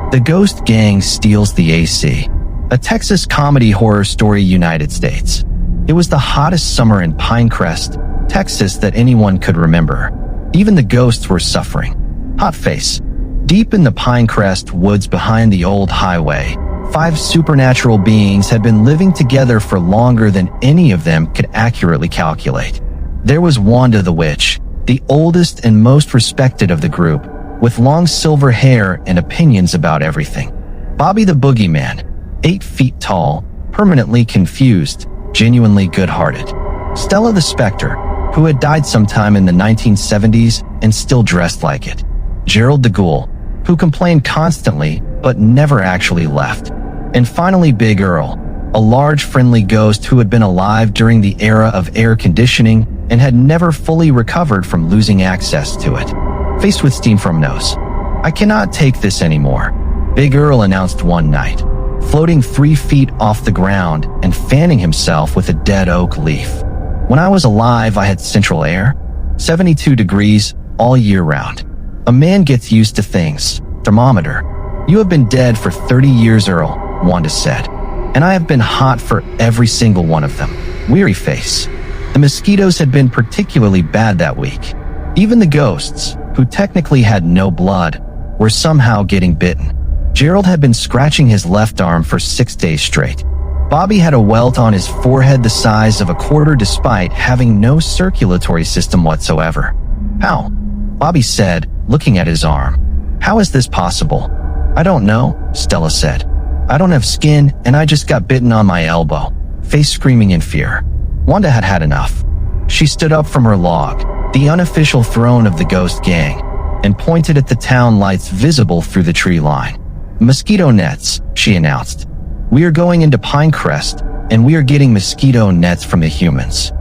The Ghost Gang Steals the AC. A Texas comedy horror story, United States. It was the hottest summer in Pinecrest, Texas that anyone could remember. Even the ghosts were suffering. Hot face. Deep in the Pinecrest woods behind the old highway, 5 supernatural beings had been living together for longer than any of them could accurately calculate. There was Wanda the Witch, the oldest and most respected of the group, with long silver hair and opinions about everything. Bobby the Boogeyman, 8 feet tall, permanently confused, genuinely good-hearted. Stella the Specter, who had died sometime in the 1970s and still dressed like it. Gerald the Ghoul, who complained constantly but never actually left. And finally Big Earl, a large friendly ghost who had been alive during the era of air conditioning and had never fully recovered from losing access to it. Faced with steam from nose. "I cannot take this anymore," Big Earl announced one night, floating 3 feet off the ground and fanning himself with a dead oak leaf. "When I was alive, I had central air, 72 degrees all year round. A man gets used to things. Thermometer. You have been dead for 30 years, Earl," Wanda said. "And I have been hot for every single one of them." Weary face. The mosquitoes had been particularly bad that week. Even the ghosts, who technically had no blood, were somehow getting bitten. Gerald had been scratching his left arm for 6 days straight. Bobby had a welt on his forehead the size of a quarter despite having no circulatory system whatsoever. "How?" Bobby said, looking at his arm. "How is this possible?" "I don't know," Stella said. "I don't have skin and I just got bitten on my elbow," face screaming in fear. Wanda had had enough. She stood up from her log, the unofficial throne of the Ghost Gang, and pointed at the town lights visible through the tree line. "Mosquito nets," she announced. "We are going into Pinecrest, and we are getting mosquito nets from the humans."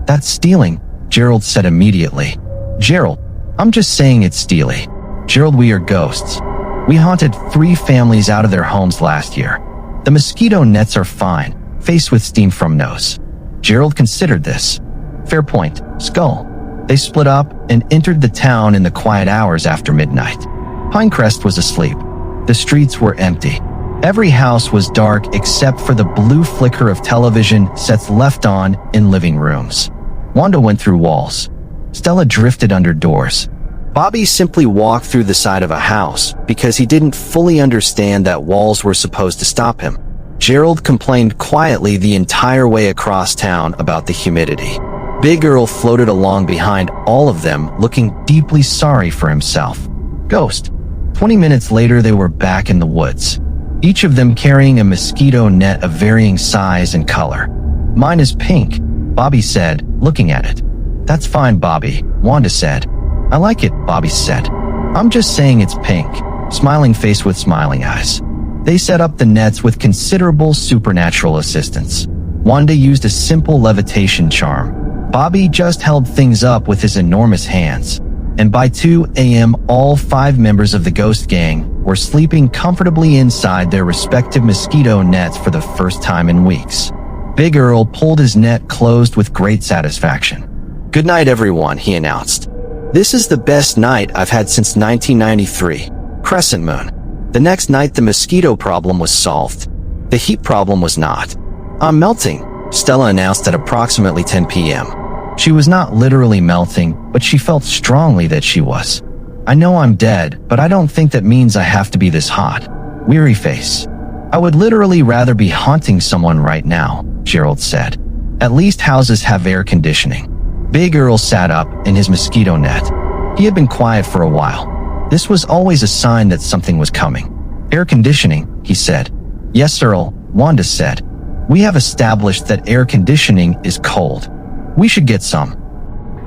"That's stealing," Gerald said immediately. "Gerald, I'm just saying it's stealing. Gerald, we are ghosts. We haunted 3 families out of their homes last year. The mosquito nets are fine," faced with steam from nose. Gerald considered this. "Fair point, Skull." They split up and entered the town in the quiet hours after midnight. Pinecrest was asleep. The streets were empty. Every house was dark except for the blue flicker of television sets left on in living rooms. Wanda went through walls. Stella drifted under doors. Bobby simply walked through the side of a house because he didn't fully understand that walls were supposed to stop him. Gerald complained quietly the entire way across town about the humidity. Big Earl floated along behind all of them, looking deeply sorry for himself. Ghost. 20 minutes later, they were back in the woods, each of them carrying a mosquito net of varying size and color. "Mine is pink," Bobby said, looking at it. "That's fine, Bobby," Wanda said. "I like it," Bobby said. "I'm just saying it's pink," smiling face with smiling eyes. They set up the nets with considerable supernatural assistance. Wanda used a simple levitation charm. Bobby just held things up with his enormous hands. And by 2 a.m., all 5 members of the Ghost Gang were sleeping comfortably inside their respective mosquito nets for the first time in weeks. Big Earl pulled his net closed with great satisfaction. "Good night, everyone," he announced. "This is the best night I've had since 1993. Crescent moon." The next night, the mosquito problem was solved. The heat problem was not. "I'm melting," Stella announced at approximately 10 p.m. She was not literally melting, but she felt strongly that she was. "I know I'm dead, but I don't think that means I have to be this hot." Weary face. "I would literally rather be haunting someone right now," Gerald said. "At least houses have air conditioning." Big Earl sat up in his mosquito net. He had been quiet for a while. This was always a sign that something was coming. "Air conditioning," he said. "Yes, Earl," Wanda said. "We have established that air conditioning is cold. We should get some."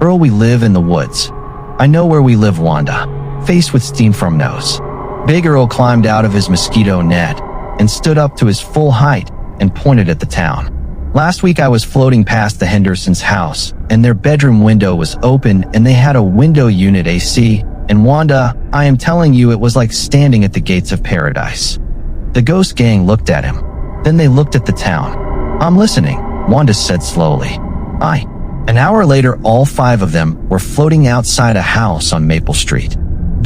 "Earl, we live in the woods." "I know where we live, Wanda," face with steam from nose. Big Earl climbed out of his mosquito net and stood up to his full height and pointed at the town. "Last week I was floating past the Hendersons' house, and their bedroom window was open and they had a window unit AC, and Wanda, I am telling you, it was like standing at the gates of paradise." The Ghost Gang looked at him. Then they looked at the town. "I'm listening," Wanda said slowly. An hour later, all 5 of them were floating outside a house on Maple Street.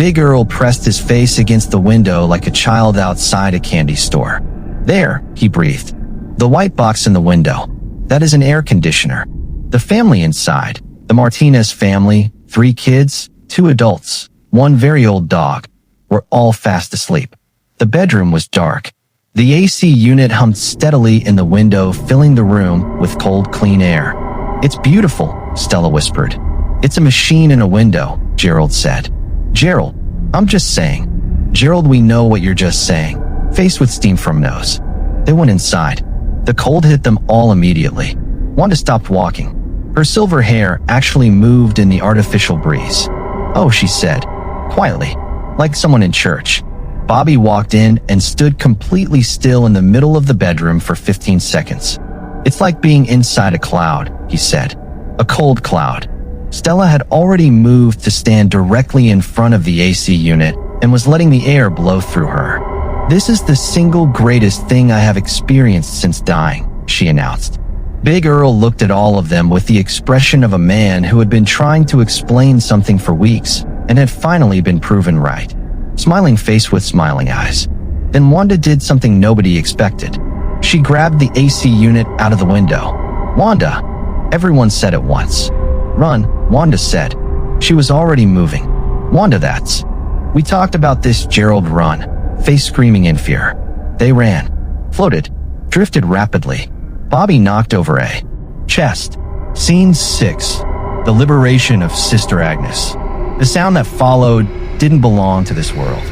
Big Earl pressed his face against the window like a child outside a candy store. "There," he breathed. "The white box in the window. That is an air conditioner. The family inside, the Martinez family, 3 kids, 2 adults, 1 very old dog, were all fast asleep. The bedroom was dark. The AC unit hummed steadily in the window, filling the room with cold, clean air. "It's beautiful," Stella whispered. "It's a machine in a window," Gerald said. "Gerald, I'm just saying." "Gerald, we know what you're just saying." Faced with steam from nose, they went inside. The cold hit them all immediately. Wanda stopped walking. Her silver hair actually moved in the artificial breeze. "Oh," she said, quietly, like someone in church. Bobby walked in and stood completely still in the middle of the bedroom for 15 seconds. "It's like being inside a cloud," he said. "A cold cloud." Stella had already moved to stand directly in front of the AC unit and was letting the air blow through her. "This is the single greatest thing I have experienced since dying," she announced. Big Earl looked at all of them with the expression of a man who had been trying to explain something for weeks and had finally been proven right. Smiling face with smiling eyes. Then Wanda did something nobody expected. She grabbed the AC unit out of the window. "Wanda!" Everyone said at once. "Run," Wanda said. She was already moving. "Wanda, that's..." "We talked about this, Gerald." "Run," face screaming in fear. They ran, floated, drifted rapidly. Bobby knocked over a chest. Scene 6. The liberation of Sister Agnes. The sound that followed didn't belong to this world.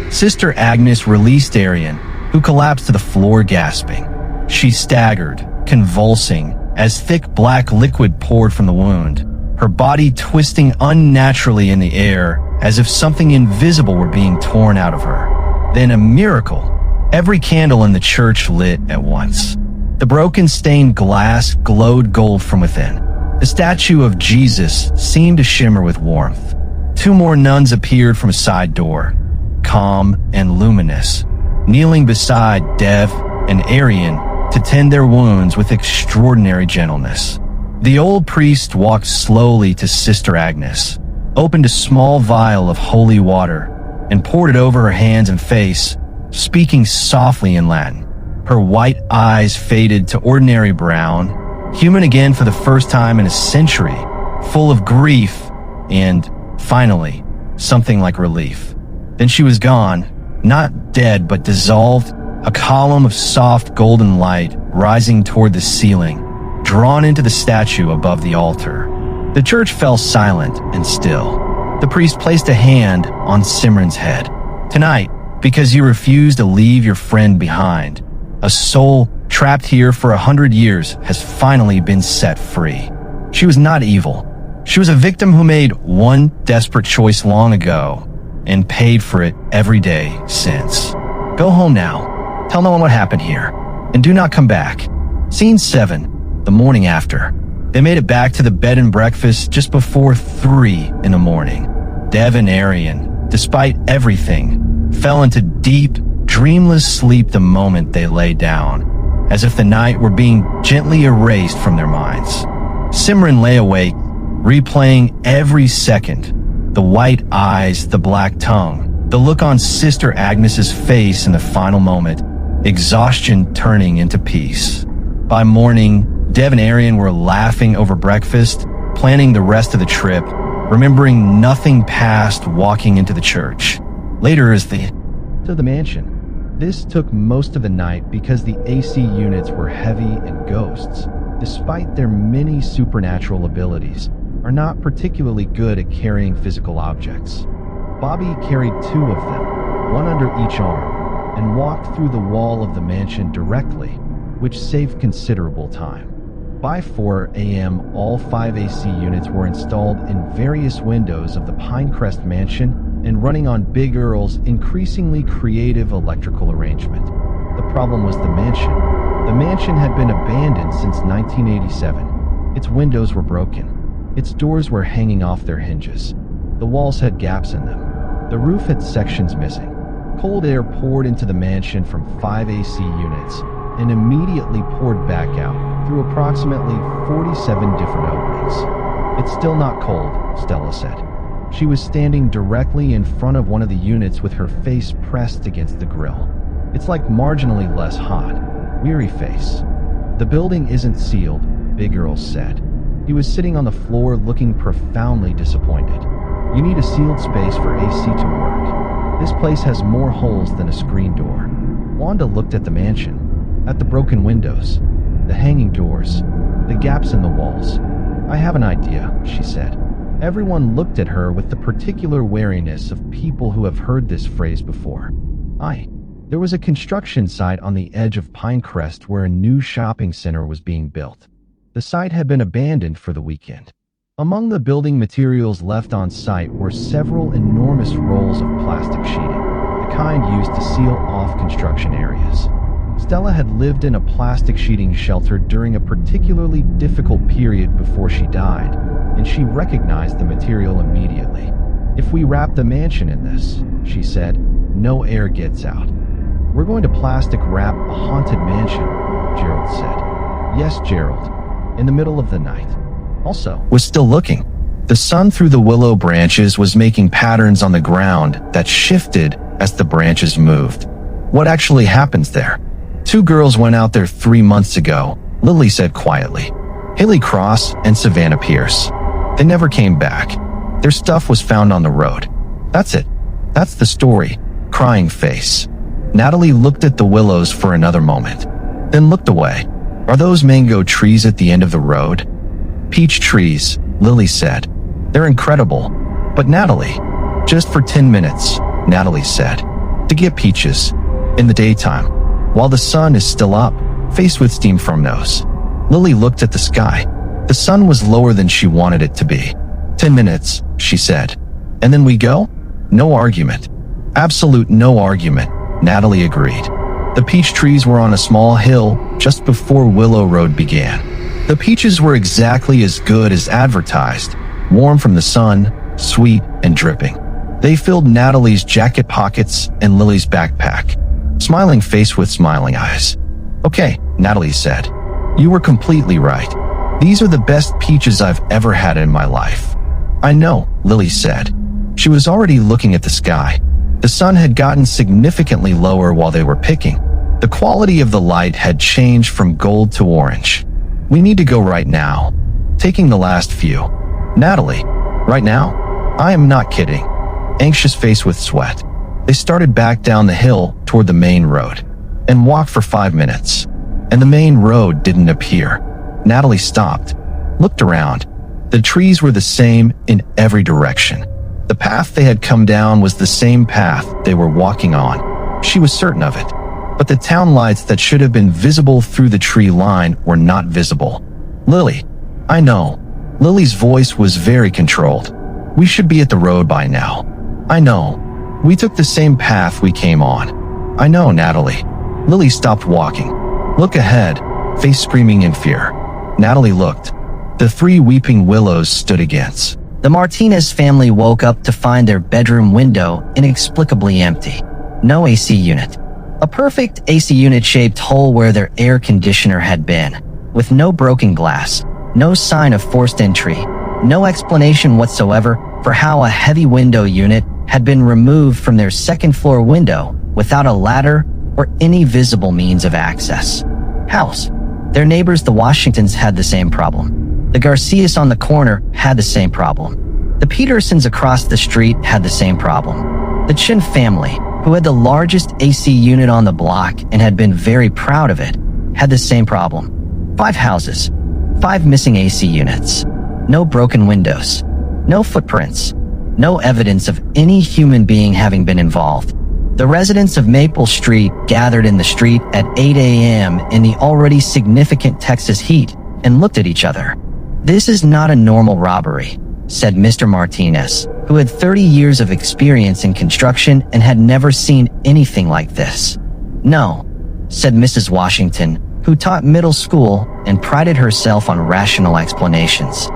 Sister Agnes released Arian, who collapsed to the floor gasping. She staggered, convulsing, as thick black liquid poured from the wound, her body twisting unnaturally in the air as if something invisible were being torn out of her. Then a miracle. Every candle in the church lit at once. The broken stained glass glowed gold from within. The statue of Jesus seemed to shimmer with warmth. 2 more nuns appeared from a side door, calm and luminous, kneeling beside Dev and Arian to tend their wounds with extraordinary gentleness. The old priest walked slowly to Sister Agnes, opened a small vial of holy water, and poured it over her hands and face, speaking softly in Latin. Her white eyes faded to ordinary brown, human again for the first time in a century, full of grief and, finally, something like relief. Then she was gone, not dead but dissolved, a column of soft golden light rising toward the ceiling, drawn into the statue above the altar. The church fell silent and still. The priest placed a hand on Simran's head. "Tonight, because you refuse to leave your friend behind, a soul trapped here for 100 years has finally been set free. She was not evil. She was a victim who made one desperate choice long ago and paid for it every day since. Go home now. Tell no one what happened here, and do not come back." Scene 7. The morning after. They made it back to the bed and breakfast just before 3 in the morning. Dev and Arian, despite everything, fell into deep, dreamless sleep the moment they lay down, as if the night were being gently erased from their minds. Simran lay awake, replaying every second. The white eyes, the black tongue, the look on Sister Agnes's face in the final moment, exhaustion turning into peace. By morning, Dev and Arian were laughing over breakfast, planning the rest of the trip, remembering nothing past walking into the church. Later is to the mansion. This took most of the night because the AC units were heavy and ghosts, despite their many supernatural abilities, are not particularly good at carrying physical objects. Bobby carried 2 of them, one under each arm, and walked through the wall of the mansion directly, which saved considerable time. By 4 a.m., all 5 AC units were installed in various windows of the Pinecrest mansion and running on Big Earl's increasingly creative electrical arrangement. The problem was the mansion. The mansion had been abandoned since 1987. Its windows were broken. Its doors were hanging off their hinges. The walls had gaps in them. The roof had sections missing. Cold air poured into the mansion from 5 AC units and immediately poured back out through approximately 47 different openings. "It's still not cold," Stella said. She was standing directly in front of one of the units with her face pressed against the grill. It's like marginally less hot. Weary face. The building isn't sealed, Big Earl said. He was sitting on the floor looking profoundly disappointed. You need a sealed space for AC to work. This place has more holes than a screen door. Wanda looked at the mansion, at the broken windows, the hanging doors, the gaps in the walls. I have an idea, she said. Everyone looked at her with the particular wariness of people who have heard this phrase before. There was a construction site on the edge of Pinecrest where a new shopping center was being built. The site had been abandoned for the weekend. Among the building materials left on site were several enormous rolls of plastic sheeting, the kind used to seal off construction areas. Stella had lived in a plastic sheeting shelter during a particularly difficult period before she died, and she recognized the material immediately. If we wrap the mansion in this, she said, no air gets out. We're going to plastic wrap a haunted mansion, Gerald said. Yes, Gerald. In the middle of the night. Also, was still looking. The sun through the willow branches was making patterns on the ground that shifted as the branches moved. What actually happens there? 2 girls went out there 3 months ago, Lily said quietly. Haley Cross and Savannah Pierce. They never came back. Their stuff was found on the road. That's it. That's the story. Crying face. Natalie looked at the willows for another moment, then looked away. Are those mango trees at the end of the road? Peach trees, Lily said. They're incredible. But Natalie, just for 10 minutes, Natalie said, to get peaches. In the daytime, while the sun is still up, faced with steam from nose. Lily looked at the sky. The sun was lower than she wanted it to be. 10 minutes, she said. And then we go? No argument. Absolute no argument, Natalie agreed. The peach trees were on a small hill just before Willow Road began. The peaches were exactly as good as advertised, warm from the sun, sweet and dripping. They filled Natalie's jacket pockets and Lily's backpack. Smiling face with smiling eyes. Okay, Natalie said. You were completely right. These are the best peaches I've ever had in my life. I know, Lily said. She was already looking at the sky. The sun had gotten significantly lower while they were picking. The quality of the light had changed from gold to orange. We need to go right now. Taking the last few. Natalie, right now? I am not kidding. Anxious face with sweat. They started back down the hill toward the main road and walked for 5 minutes. And the main road didn't appear. Natalie stopped, looked around. The trees were the same in every direction. The path they had come down was the same path they were walking on. She was certain of it. But the town lights that should have been visible through the tree line were not visible. Lily, I know. Lily's voice was very controlled. We should be at the road by now. I know. We took the same path we came on. I know, Natalie. Lily stopped walking. Look ahead, face screaming in fear. Natalie looked. The 3 weeping willows stood against. The Martinez family woke up to find their bedroom window inexplicably empty. No AC unit. A perfect AC unit-shaped hole where their air conditioner had been, with no broken glass, no sign of forced entry, no explanation whatsoever for how a heavy window unit had been removed from their second-floor window without a ladder or any visible means of access. House. Their neighbors, the Washingtons, had the same problem. The Garcias on the corner had the same problem. The Petersons across the street had the same problem. The Chin family, who had the largest AC unit on the block and had been very proud of it, had the same problem. 5 houses, 5 missing AC units, no broken windows, no footprints, no evidence of any human being having been involved. The residents of Maple Street gathered in the street at 8 a.m. in the already significant Texas heat and looked at each other. This is not a normal robbery, said Mr. Martinez, who had 30 years of experience in construction and had never seen anything like this. No, said Mrs. Washington, who taught middle school and prided herself on rational explanations.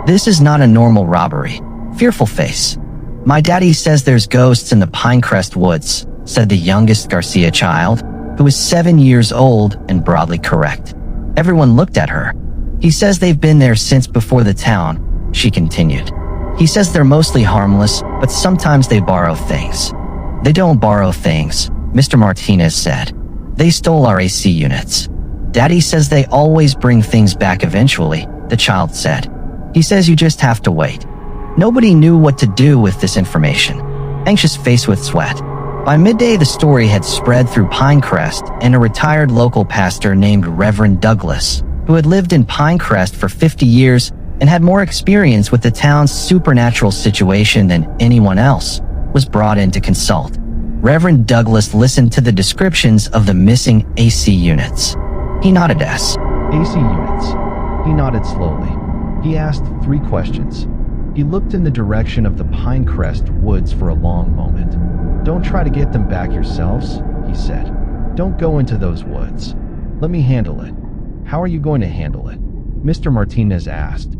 This is not a normal robbery. Fearful face. My daddy says there's ghosts in the Pinecrest woods, said the youngest Garcia child, who was 7 years old and broadly correct. Everyone looked at her. He says they've been there since before the town, she continued. He says they're mostly harmless, but sometimes they borrow things. They don't borrow things, Mr. Martinez said. They stole our AC units. Daddy says they always bring things back eventually, the child said. He says you just have to wait. Nobody knew what to do with this information. Anxious face with sweat. By midday, the story had spread through Pinecrest, and a retired local pastor named Reverend Douglas, who had lived in Pinecrest for 50 years and had more experience with the town's supernatural situation than anyone else, was brought in to consult. Reverend Douglas listened to the descriptions of the missing AC units. He nodded yes. AC units. He nodded slowly. He asked 3 questions. He looked in the direction of the Pinecrest woods for a long moment. Don't try to get them back yourselves, he said. Don't go into those woods. Let me handle it. How are you going to handle it? Mr. Martinez asked.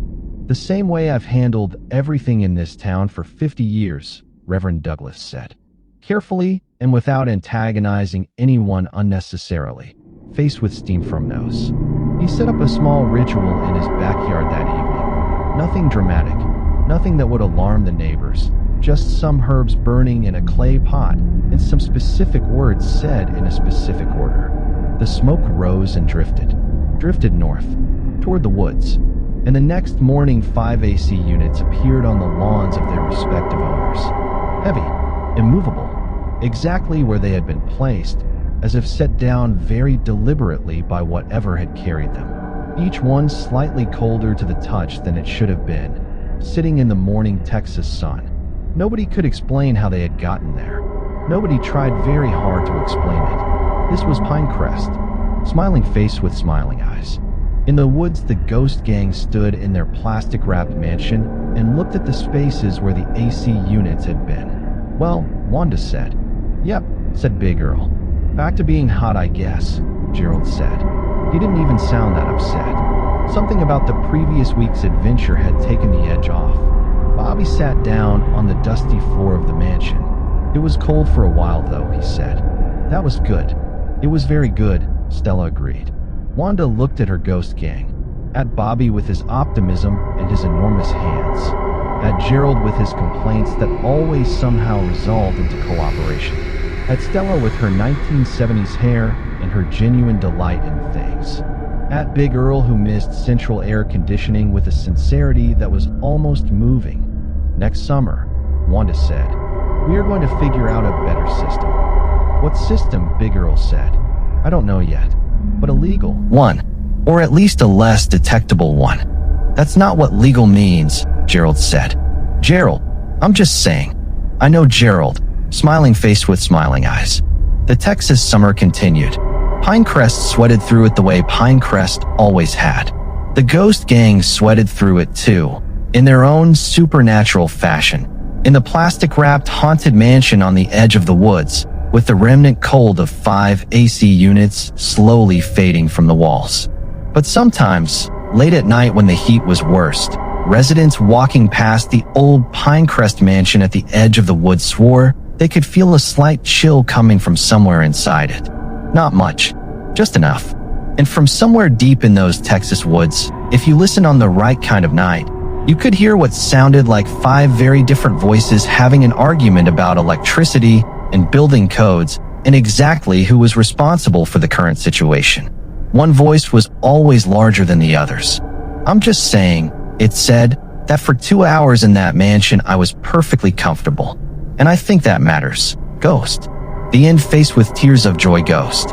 The same way I've handled everything in this town for 50 years, Reverend Douglas said. Carefully and without antagonizing anyone unnecessarily, faced with steam from nose. He set up a small ritual in his backyard that evening. Nothing dramatic, nothing that would alarm the neighbors, just some herbs burning in a clay pot and some specific words said in a specific order. The smoke rose and drifted north, toward the woods, and the next morning 5 AC units appeared on the lawns of their respective owners. Heavy, immovable, exactly where they had been placed, as if set down very deliberately by whatever had carried them. Each one slightly colder to the touch than it should have been, sitting in the morning Texas sun. Nobody could explain how they had gotten there. Nobody tried very hard to explain it. This was Pinecrest, smiling face with smiling eyes. In the woods, the ghost gang stood in their plastic-wrapped mansion and looked at the spaces where the AC units had been. Well, Wanda said. Yep, said Big Earl. Back to being hot, I guess, Gerald said. He didn't even sound that upset. Something about the previous week's adventure had taken the edge off. Bobby sat down on the dusty floor of the mansion. It was cold for a while, though, he said. That was good. It was very good, Stella agreed. Wanda looked at her ghost gang, at Bobby with his optimism and his enormous hands, at Gerald with his complaints that always somehow resolved into cooperation, at Stella with her 1970s hair and her genuine delight in things, at Big Earl who missed central air conditioning with a sincerity that was almost moving. Next summer, Wanda said, we are going to figure out a better system. What system? Big Earl said. I don't know yet, but a legal one, or at least a less detectable one. That's not what legal means, Gerald said. Gerald, I'm just saying. I know Gerald, smiling face with smiling eyes. The Texas summer continued. Pinecrest sweated through it the way Pinecrest always had. The ghost gang sweated through it too, in their own supernatural fashion, in the plastic-wrapped haunted mansion on the edge of the woods, with the remnant cold of 5 AC units slowly fading from the walls. But sometimes, late at night when the heat was worst, residents walking past the old Pinecrest mansion at the edge of the woods swore they could feel a slight chill coming from somewhere inside it. Not much, just enough. And from somewhere deep in those Texas woods, if you listen on the right kind of night, you could hear what sounded like 5 very different voices having an argument about electricity and building codes and exactly who was responsible for the current situation. One voice was always larger than the others. I'm just saying, it said that for 2 hours in that mansion I was perfectly comfortable. And I think that matters. Ghost. The end face with tears of joy ghost.